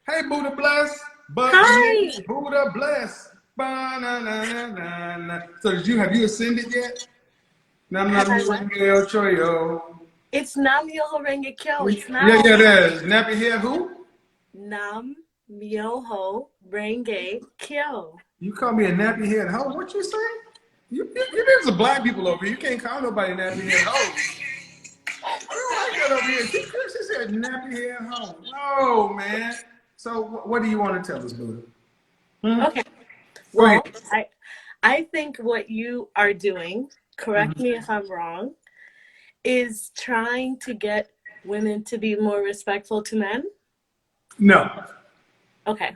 Hey, Buddha bless, but Hi. Buddha bless. Ba-na-na-na-na-na. So have you ascended yet? Nam Have nam I yo what? yo choyo. It's Nam Myoho Renge Kyo. It's Yeah, now. yeah, there's nappy head who? Nam Myoho Renge Kyo. You call me a nappy head hoe? What you say? There's a black people over here. You can't call nobody nappy head hoe. I don't like that over here. She said nappy head hoe. No, man. So what do you want to tell us, Buddha? Okay. Go ahead. Well, I think what you are doing, correct me if I'm wrong, is trying to get women to be more respectful to men. No. Okay.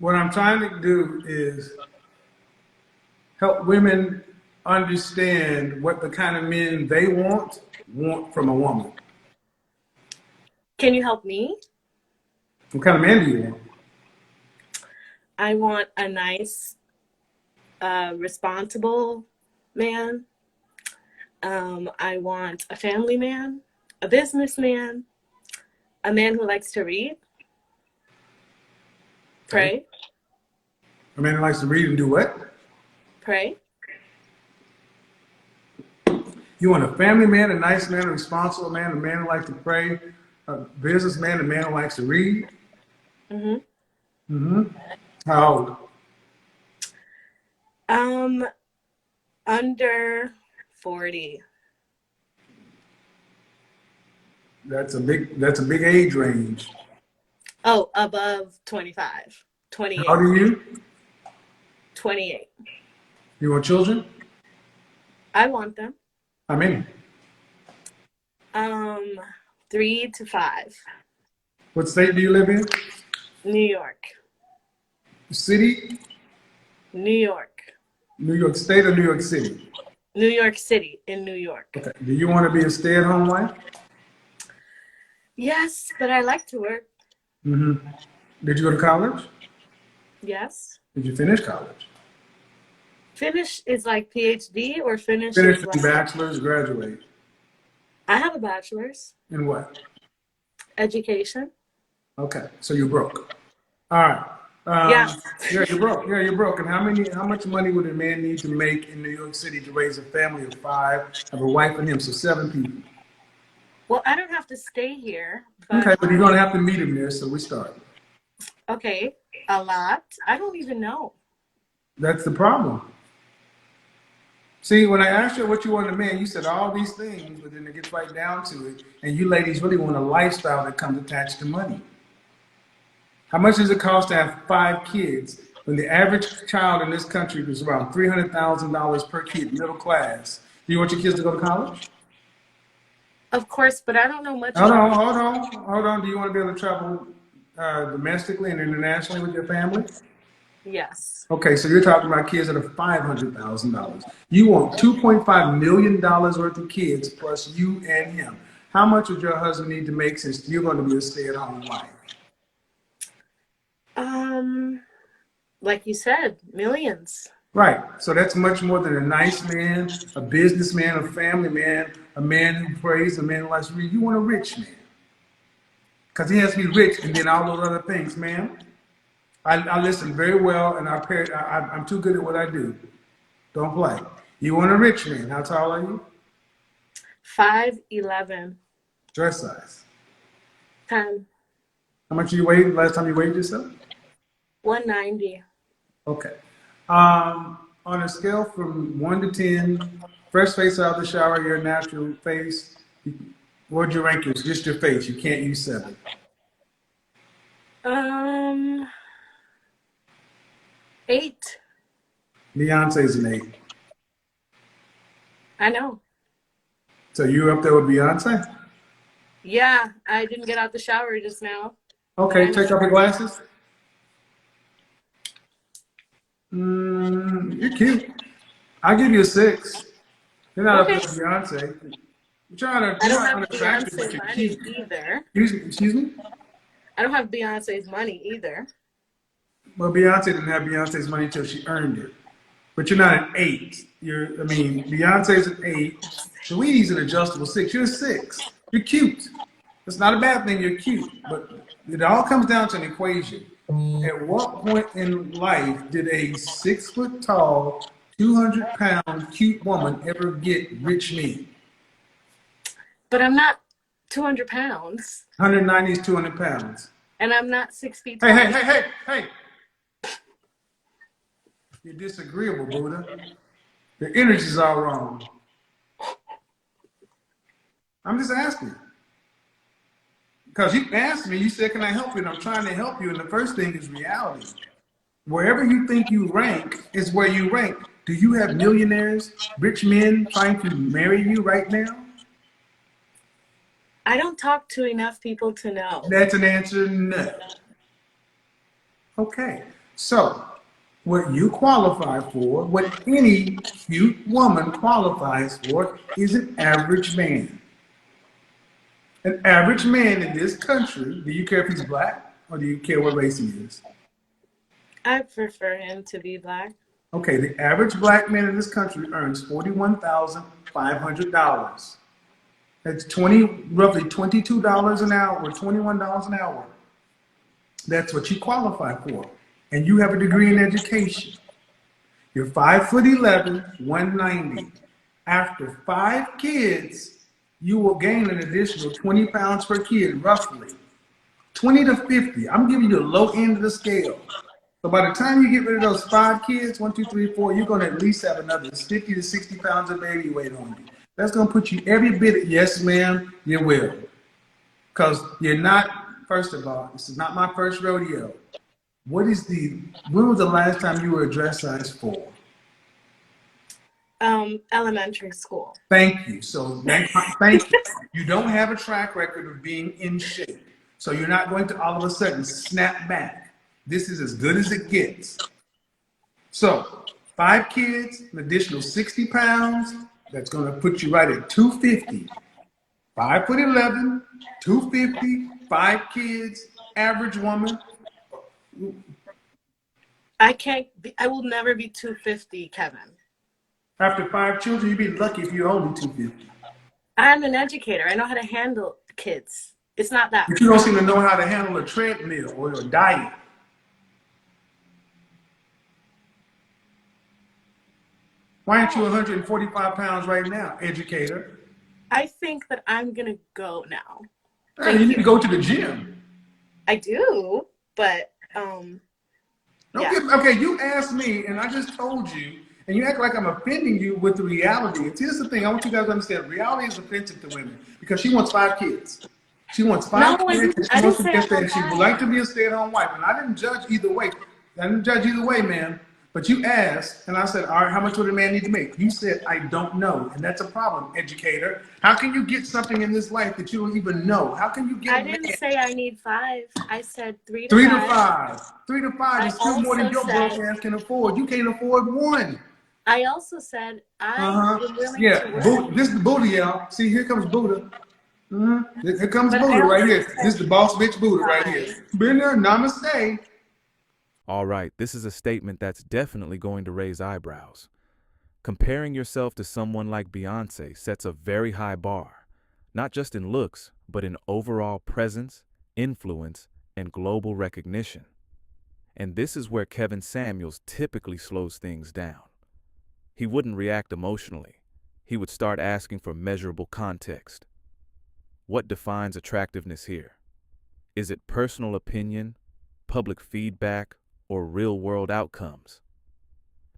What I'm trying to do is help women understand what the kind of men they want from a woman. Can you help me? What kind of man do you want? I want a nice, responsible man. I want a family man, a businessman, a man who likes to read, Okay. pray, A man who likes to read and do what? pray. You want a family man, a nice man, a responsible man, a man who likes to pray, a businessman, a man who likes to read. Mm-hmm. Mm-hmm. How old? Under 40. That's a big age range. Oh, above 25. How old 28. are you? 28. You want children? I want them. How many? 3 to 5. What state do you live in? New York. City? New York. New York State or New York City? New York City in New York. Okay. Do you want to be a stay-at-home wife? Yes, but I like to work. Mm-hmm. Did you go to college? Yes. Did you finish college? Finish is like PhD or finish Finish is like, bachelor's, graduate. I have a bachelor's. In what? Education. Okay. So you're broke. All right. Yeah. Yeah, you're broke. Yeah, you're broke. And how much money would a man need to make in New York City to raise a family of 5, have a wife and him, so 7 people? Well, I don't have to stay here, Okay, but but you're gonna have to meet him there, so we start. okay, a lot. I don't even know. That's the problem. See, when I asked you what you want in a man, you said all these things, but then it gets right down to it, and you ladies really want a lifestyle that comes attached to money. How much does it cost to have 5 kids when the average child in this country is around $300,000 per kid, middle class? Do you want your kids to go to college? Of course, but I don't know much Hold about on, it. hold on, hold on. Do you want to be able to travel domestically and internationally with your family? Yes. Okay, so you're talking about kids that are $500,000. You want $2.5 million worth of kids plus you and him. How much would your husband need to make since you're going to be a stay-at-home wife? Um, like you said, millions. Right. So that's much more than a nice man, a businessman, a family man, a man who prays, a man who likes to read. You want a rich man. Because he has to be rich and then all those other things, ma'am. I listen very well and I'm too good at what I do. Don't play. You want a rich man. How tall are you? 5'11". Dress size. 10. How much you weighed last time you weighed yourself? 190. Okay. On a scale from 1 to 10, fresh face out of the shower, your natural face, what'd you rank yours? Just your face. You can't use 7. Um, 8. Beyonce's an 8. I know. So you up there with Beyonce? Yeah, I didn't get out the shower just now. Okay, take off your glasses. You're cute. I'll give you a 6. You're not up there Okay. with Beyonce. I You're don't not have unattractive, but Beyonce you're money cute. either. Excuse me? I don't have Beyonce's money either. Well, Beyonce didn't have Beyonce's money until she earned it. But you're not an 8. Beyonce's an 8. Saweetie's an adjustable 6. You're a 6. You're cute. It's not a bad thing. You're cute, but It all comes down to an equation. At what point in life did a 6 foot tall, 200 pound cute woman ever get rich men? But I'm not 200 pounds, 190 is 200 pounds. and I'm not 6 feet Hey, tall. hey, hey, hey, hey. You're disagreeable, Buddha. The energy's all wrong. I'm just asking. Because you asked me, you said, can I help you? And I'm trying to help you. And the first thing is reality. Wherever you think you rank is where you rank. Do you have millionaires, rich men trying to marry you right now? I don't talk to enough people to know. That's an answer, no. Okay. So, what you qualify for, what any cute woman qualifies for, is an average man. An average man in this country, do you care if he's black or do you care what race he is? I prefer him to be black. Okay, the average black man in this country earns $41,500. That's roughly $22 an hour or $21 an hour. That's what you qualify for. And you have a degree in education. You're 5'11", 190. After 5 kids, you will gain an additional 20 pounds per kid, roughly. 20 to 50. I'm giving you the low end of the scale. So by the time you get rid of those 5 kids, 1, 2, 3, 4, you're going to at least have another 50 to 60 pounds of baby weight on you. That's going to put you every bit, yes, ma'am, you will. Because you're not, first of all, this is not my first rodeo. When was the last time you were a dress size 4? Elementary school. Thank you. So thank you. You don't have a track record of being in shape. So you're not going to all of a sudden snap back. This is as good as it gets. So 5 kids, an additional 60 pounds, that's going to put you right at 250. 5'11", 250, 5 kids, average woman. I will never be 250, Kevin. After 5 children, you'd be lucky if you're only 250. I'm an educator. I know how to handle kids. It's not that. But you don't seem to know how to handle a treadmill or a diet. Why aren't you 145 pounds right now, educator? I think that I'm going to go now. Hey, you need to go to the gym. I do, but yeah. Okay, you asked me, and I just told you, and you act like I'm offending you with the reality. And here's the thing: I want you guys to understand: reality is offensive to women because she wants 5 kids. She wants five No, kids, and I she wants didn't to say be a I stay. want She would 5. like to be a stay-at-home wife, and I didn't judge either way. I didn't judge either way, man. But you asked, and I said, all right, how much would a man need to make? You said, I don't know. And that's a problem, educator. How can you get something in this life that you don't even know? How can you get I a man? didn't say I need 5. I said 3 to 3 to 5. 5. 3 to 5 I is still more than also your broke said ass can afford. You can't afford one. I am willing to Yeah, work. This is the Buddha, y'all. See, here comes Buddha. Here comes But I Buddha right also here. This is said the boss bitch Buddha right here. 5. Been there, namaste. All right, this is a statement that's definitely going to raise eyebrows. Comparing yourself to someone like Beyonce sets a very high bar, not just in looks, but in overall presence, influence, and global recognition. And this is where Kevin Samuels typically slows things down. He wouldn't react emotionally. He would start asking for measurable context. What defines attractiveness here? Is it personal opinion, public feedback, or real-world outcomes?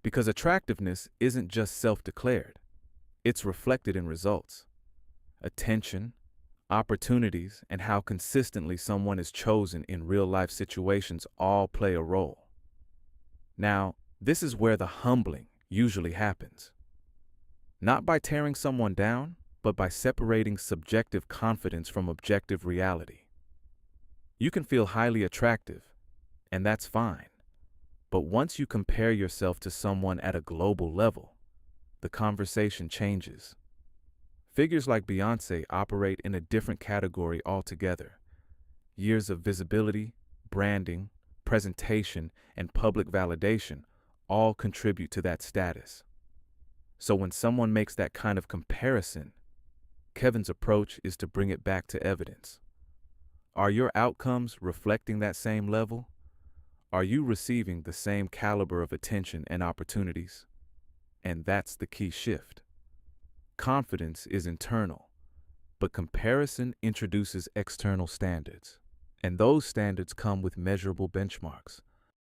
Because attractiveness isn't just self-declared. It's reflected in results. Attention, opportunities, and how consistently someone is chosen in real-life situations all play a role. Now, this is where the humbling usually happens. Not by tearing someone down, but by separating subjective confidence from objective reality. You can feel highly attractive, and that's fine. But once you compare yourself to someone at a global level, the conversation changes. Figures like Beyoncé operate in a different category altogether. Years of visibility, branding, presentation, and public validation all contribute to that status. So when someone makes that kind of comparison, Kevin's approach is to bring it back to evidence. Are your outcomes reflecting that same level? Are you receiving the same caliber of attention and opportunities? And that's the key shift. Confidence is internal, but comparison introduces external standards. And those standards come with measurable benchmarks.